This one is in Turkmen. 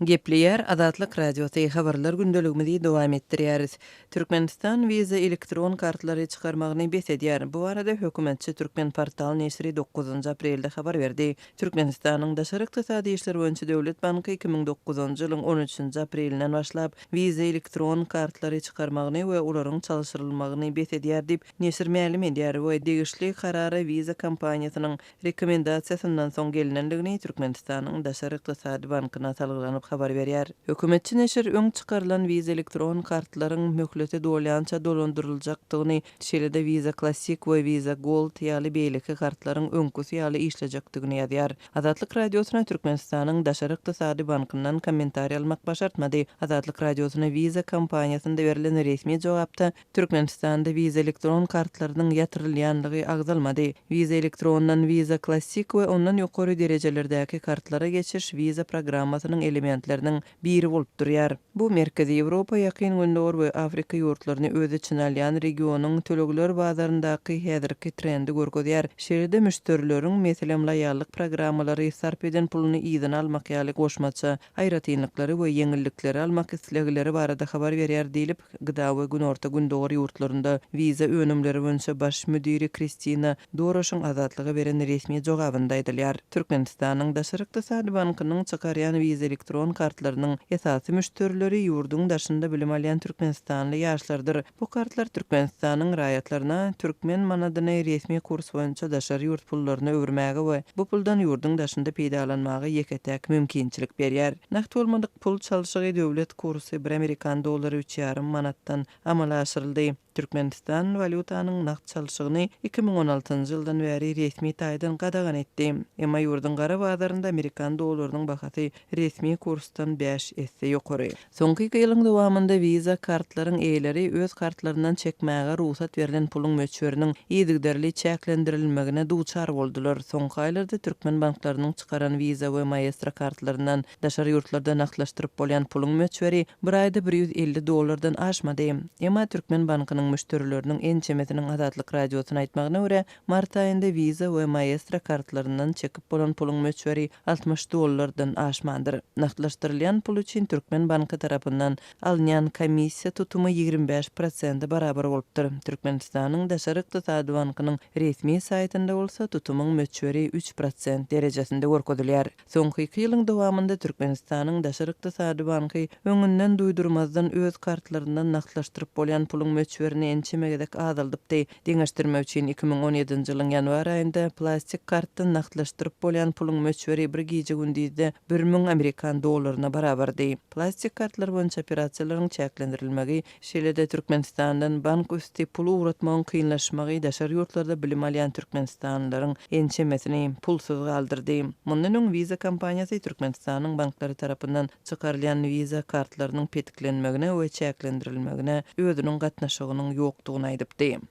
Gepleyer Azatlyk radiosu habarlar gündeligimizi dowam etdirýäris. Türkmenistan Visa-Electron kartlary çykarmagyny edýär. Bu arada hökümetçi Türkmenportal neşri 9 aprelde habar berdi. Türkmenistanyň daşary ykdysady işler boýunça döwlet banky 2009-njy ýylyň 13 aprelinden başlap Visa-Electron kartlary çykarmagyny we olaryň çalyşdyrylmagyny edýär diýip neşir ma'lum edýär. Bu degişli karara Visa kompaniýasynyň rekomendasiýasyndan soň gelinendigini Türkmenistanyň daşary ykdysady bankyna salgylanyp habar berýär. Hökümetçi neşir öň çykarylan Visa-Electron kartlaryň möhleti dolýança dolandyryljakdygyny, şeýle-de Visa Classic we Visa Gold ýaly beýleki kartlaryň öňküsi ýaly işlejekdigini ýazýar. Azatlyk radiosuna Türkmenistanyň daşary ykdysady bankyndan kommentariýa almak başartmady. Azatlyk radiosuna Visa kompaniýasynda berilen resmi jogapda Türkmenistanda Visa-Electron kartlarynyň ýatyrylýanlygy agzalmady. Visa-Electrondan Visa Classic we ondan ýokary derejelerdäki kartlara geçiş Visa programmasynyň elementlerinden biri bolup durýar. Bu Merkezi Ýewropa, Ýakyn Gündor we Afrika ýurtlaryny öz içine alýan regionyň tölegler bazaryndaky häzirki trendi görkezýär. Şeýle-de müşterileriň meselem laýallyk programmalary sarp eden puluny ýygyna almak ýaly goşmaça aýratynlyklary we ýeňillikleri almak islegleri barada habar berýär diýilip, Gyda we Günorta Gündor ýurtlarynda Visa önümleri boýunça baş müdiri Kristina Doroşyň Azatlyga beren resmi jogabynda aýdylýar. Türkmenistanyň daşary ykdysady bankynyň çykarýan Visa-Electron kartlarynyň esasy müşterileri ýurdun daşynda bilim alýan Türkmenistanly ýaşlardyr. Bu kartlar Türkmenistanyň raýatlaryna türkmen manadyny resmi kurs boýunça daşary ýurt pullaryna öwürmäge we bu puldan ýurdun daşynda peýdalanmagy ýeketäk mümkinçilik berýär. Nakt bolmadyk pul çalyşygy döwlet kursy 1 Amerikan dollary 3,5 manatdan amala aşyryldy. Türkmenistan valutanyň nakt çalyşygyny 2016-njy ýyldan bäri resmi taýdan gadagan etdi. Emma ýurdun gara bazarynda Amerikan dollarynyň bahasy resmi kursdan 5 esse ýokary. Soňky 2 ýylyň dowamında Visa kartlaryň eýleri öz kartlaryndan çekmäge ruhsat berilen puluň möçberiniň ýygyderli çäklendirilmegine duçar boldular. Soňky aýlarda türkmen banklarynyň çykaran Visa we Maestro kartlaryndan daşary ýurtlarda naklaşdyryp bolýan puluň möçberi bir aýda $150 aşmady. Emma türkmen bankynyň müşterileriniň ençemesiniň Azatlyk radiosuna aýtmagyna görä, mart aýynda Visa we Maestro kartlaryndan çekip bolan puluň möçberi $60 aşmandyr. Naklaşdyrylýan pul üçin Türkmen banky tarapyndan alynýan komissiýa tutumy 25% barabar bolupdyr. Türkmenistanyň daşary ykdysady bankynyň resmi saýtynda bolsa tutumyň möçberi 3% derejesinde görkezilýär. Soňky 2 ýylyň dowamında Türkmenistanyň daşary ykdysady banky öňünden duýdurmazdan öz kartlaryndan naklaşdyryp bolýan puluň möçberini ençemegedek azaldypdy. Deňeşdirme üçin 2017-nji ýylyň ýanwar aýynda plastik kartdan naklaşdyryp bolýan puluň möçberi bir gije gündizde 1000 Amerikan dollaryna barabardy. Plastik kartlar boýunça operasiýalaryň çäklendirilmegi, şeýle-de Türkmenistandan bank üstü pul uğratmagyň kynlaşmagy daşary ýurtlarda bilim alýan türkmenistanlylaryň ençemesini pulsuz galdyrdy. Mundan öň Visa kompaniýasy Türkmenistanyň banklary tarapyndan çykarylýan Visa kartlarynyň petiklenmegine we çäklendirilmegine özüniň gatnaşygynyň ýokdugyny aýdypdy.